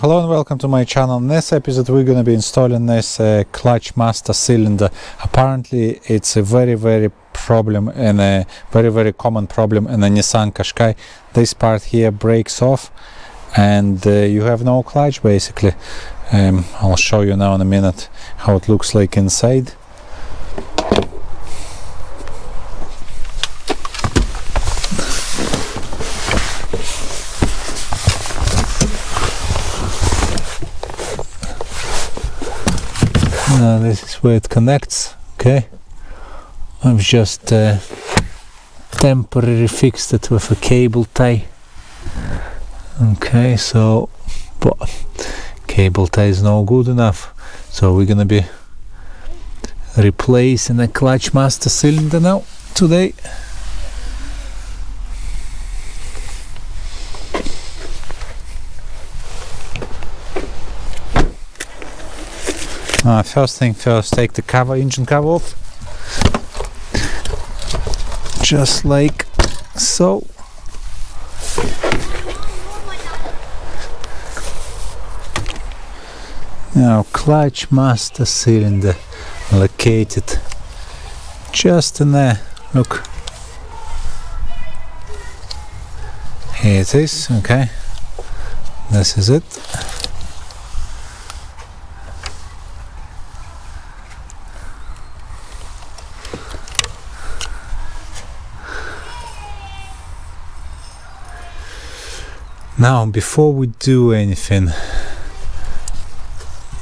hello and welcome to my channel. In this episode we're going to be installing this clutch master cylinder. Apparently it's a very problem and a very common problem in a Nissan Qashqai. This part here breaks off and you have no clutch basically. I'll show you now in a minute how it looks like inside. Now this is where it connects. Okay, I've just temporarily fixed it with a cable tie. Okay, so but cable tie is no good enough, so we're gonna be replacing a clutch master cylinder now today. First thing first, take the engine cover off, just like so. Now, clutch master cylinder located just in there. Look, here it is. Okay, this is it. Now, before we do anything,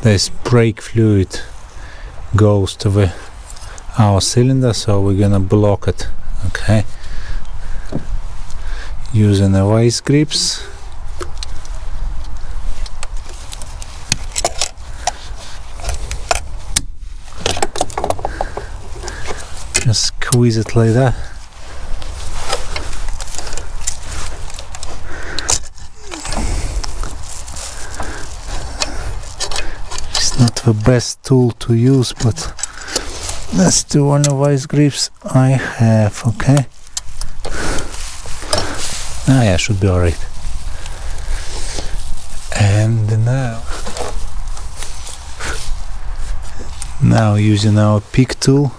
this brake fluid goes to our cylinder, so we're gonna block it. Okay, using the vice grips. Just squeeze it like that. Not the best tool to use, but that's the only vice grips I have. Okay, yeah, should be alright. And now using our pick tool,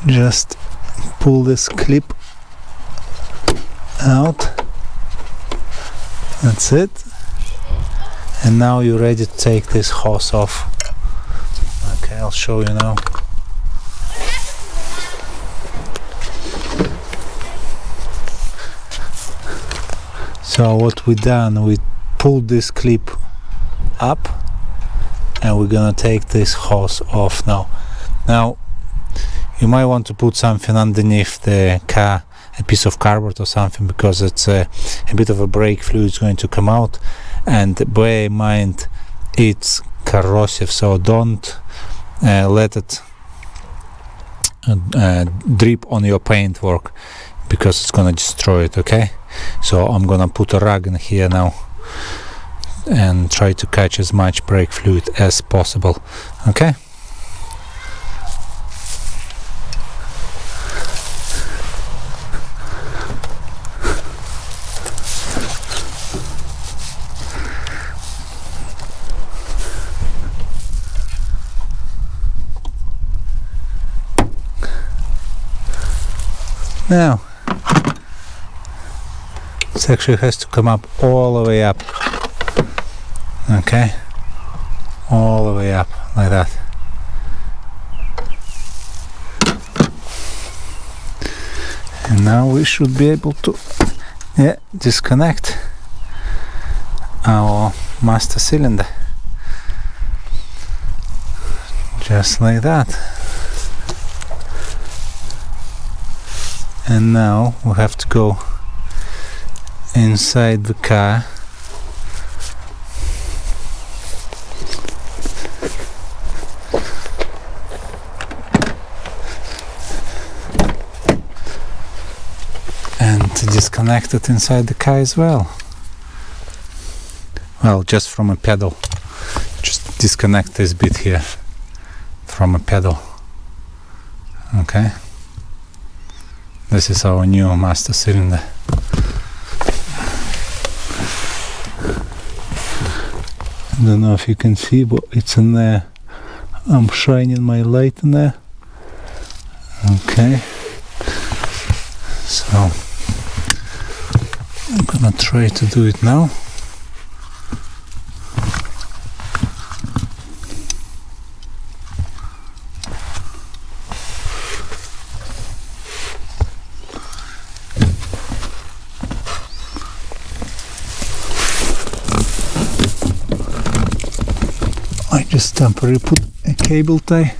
just pull this clip out. That's it. And now you're ready to take this hose off. Okay, I'll show you now. So what we done, we pulled this clip up and we're gonna take this hose off now. Now you might want to put something underneath the car, a piece of cardboard or something, because it's a bit of a brake fluid is going to come out. And bear in mind, it's corrosive, so don't let it drip on your paintwork, because it's gonna destroy it. Okay, so I'm gonna put a rag in here now and try to catch as much brake fluid as possible. Okay. Now, it actually has to come up all the way up. Okay, all the way up like that. And now we should be able to disconnect our master cylinder, just like that. And now we have to go inside the car and to disconnect it inside the car as well. Well, just from a pedal. Just disconnect this bit here from a pedal. Okay. This is our new master cylinder. don't know if you can see, but it's in there. I'm shining my light in there. Okay, so I'm gonna try to do it now. I just temporarily put a cable tie.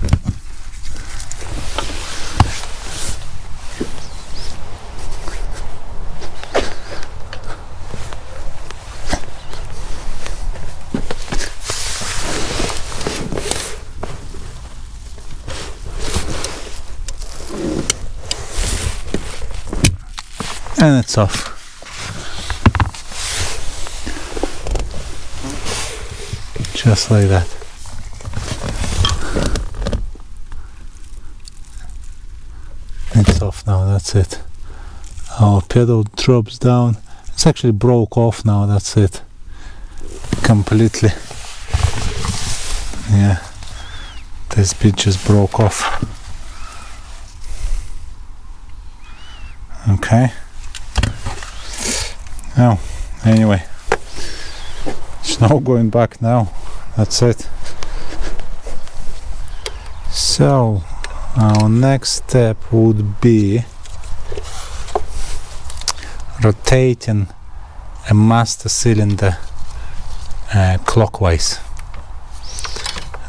And it's off. Just like that. It's off now, that's it. Our pedal drops down. It's actually broke off now, that's it. Completely. Yeah. This bit just broke off. Okay. Now, anyway. There's no going back now. That's it. So, our next step would be rotating a master cylinder clockwise.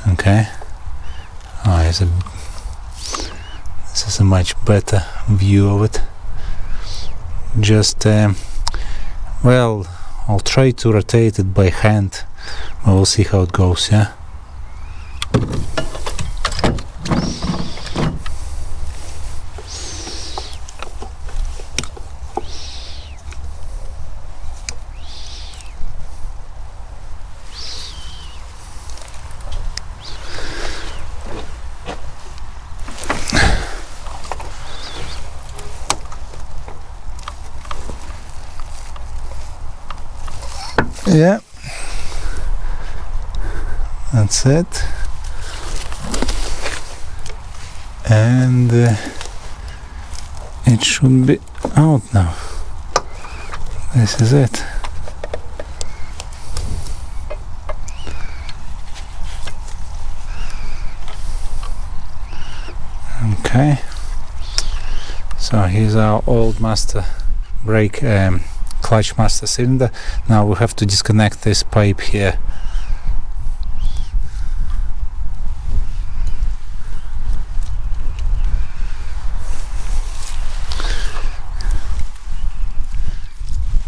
Okay. This is a much better view of it. Just well, I'll try to rotate it by hand. We'll see how it goes. Yeah. Yeah, that's it, and it should be out now. This is it. Okay, so here's our old master brake clutch master cylinder. Now we have to disconnect this pipe here.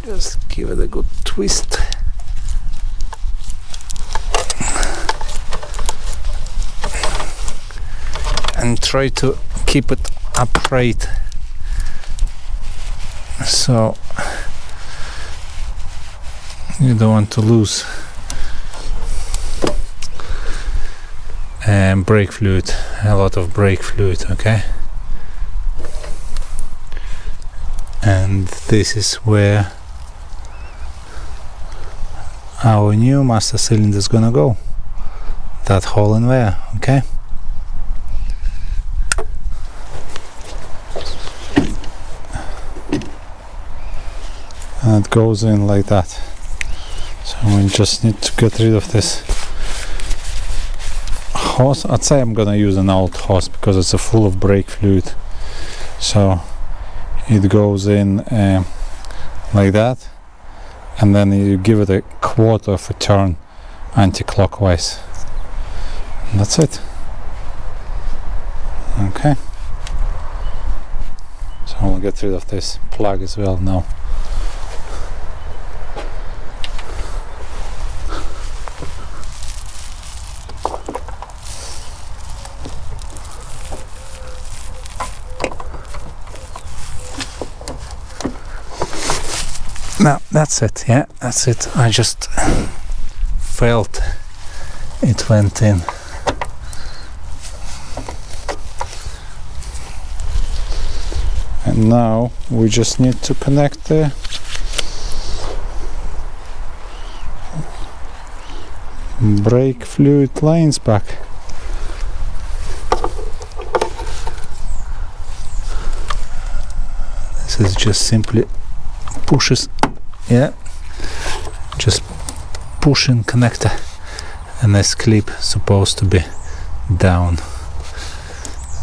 Just give it a good twist. And try to keep it upright. So you don't want to lose brake fluid, a lot of brake fluid, okay? And this is where our new master cylinder is gonna go. That hole in there, okay? And it goes in like that. So we just need to get rid of this hose. I'd say I'm gonna use an old hose because it's full of brake fluid. So it goes in like that, and then you give it a quarter of a turn anti-clockwise. And that's it. Okay. So we'll get rid of this plug as well now. Now that's it, yeah, that's it. I just felt it went in. And now we just need to connect the brake fluid lines back. This is just simply pushes, yeah, just pushing connector, and this clip supposed to be down.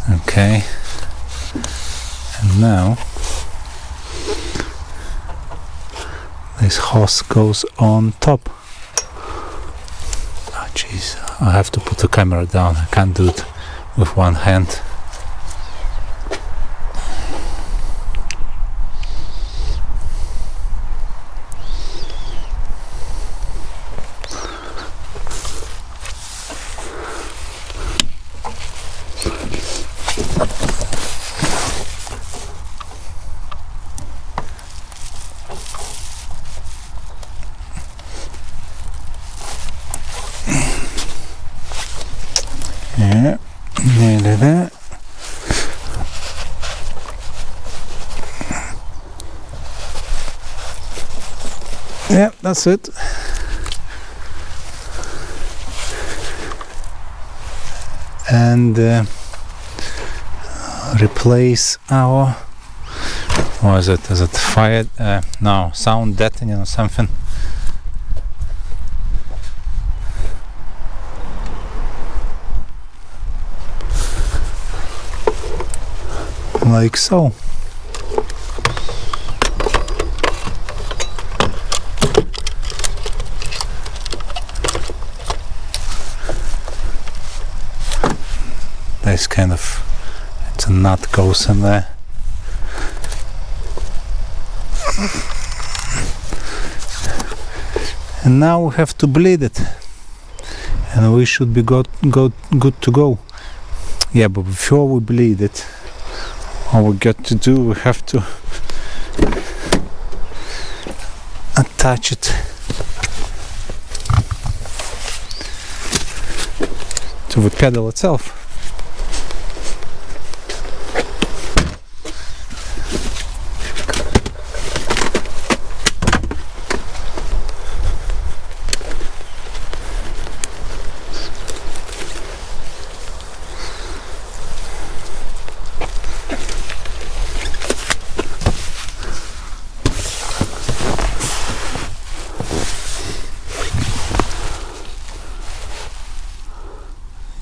Okay, and now this hose goes on top. Oh jeez, I have to put the camera down, I can't do it with one hand. Yeah, nearly there. Yeah, that's it. And replace our, what is it? Is it fire? No, sound deadening or something. Like so. This kind of, it's a nut goes in there. And now we have to bleed it, and we should be good to go. Yeah, but before we bleed it, all we got to do, we have to attach it to the pedal itself.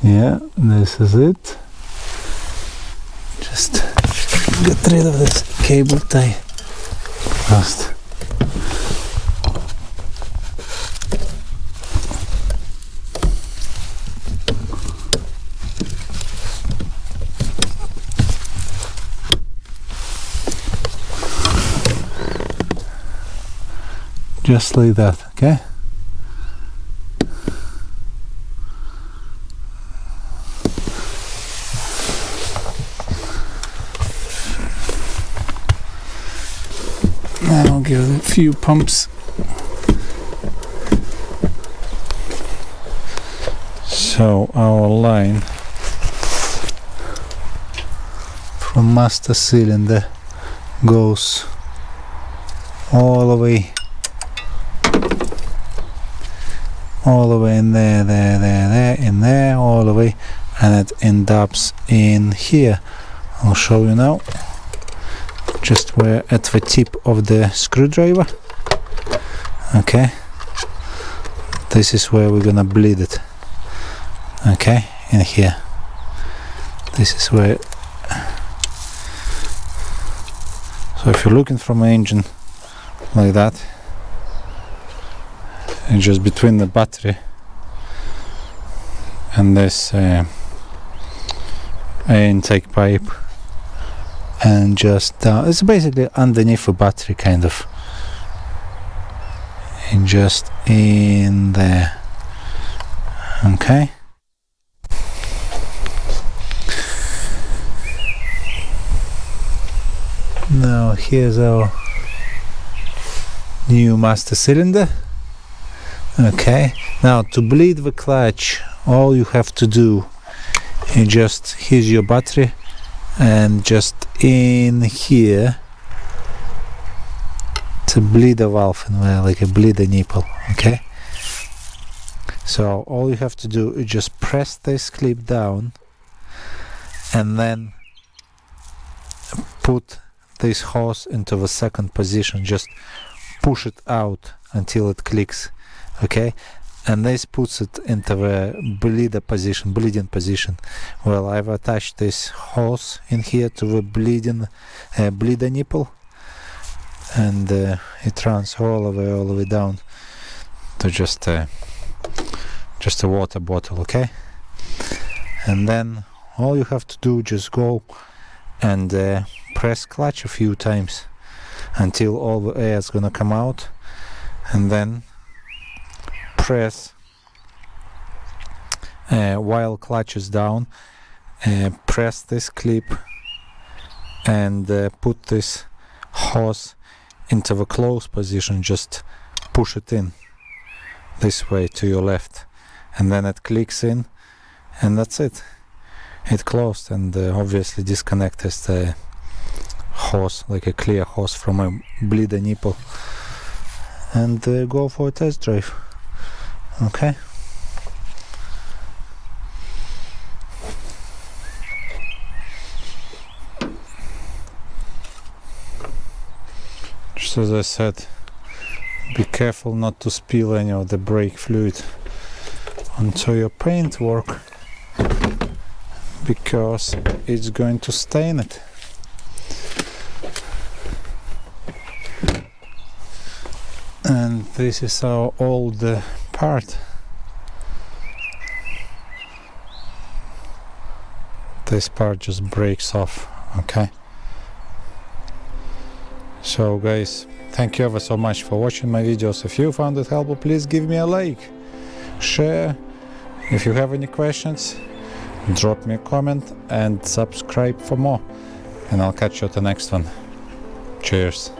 Yeah, this is it. Just get rid of this cable tie first. Just like that, okay? I'll give it a few pumps. So our line from master cylinder goes all the way in there, in there, all the way, and it ends up in here. I'll show you now. Just where at the tip of the screwdriver. Okay, this is where we're gonna bleed it. Okay, in here. This is where. So if you're looking from an engine like that, and just between the battery and this intake pipe, and just down, it's basically underneath the battery kind of, and just in there. Okay, now here's our new master cylinder. Okay, now to bleed the clutch, all you have to do is just, here's your battery, and just in here to bleed a valve in there, like a bleed a nipple. Okay, So all you have to do is just press this clip down and then put this hose into the second position. Just push it out until it clicks, okay? And this puts it into the bleeding position. Well, I've attached this hose in here to the bleeder nipple, and it runs all the way down to just a water bottle, okay? And then all you have to do, just go and press clutch a few times until all the air is gonna come out, and then press while clutch is down, press this clip and put this hose into the close position. Just push it in this way to your left, and then it clicks in, and that's it. It closed, and obviously disconnect the hose, like a clear hose from a bleeder nipple, and go for a test drive. Okay. Just as I said, be careful not to spill any of the brake fluid onto your paintwork, because it's going to stain it. And this is our old part. This part just breaks off, okay? So guys, thank you ever so much for watching my videos. If you found it helpful, please give me a like, share. If you have any questions, drop me a comment and subscribe for more, and I'll catch you at the next one. Cheers.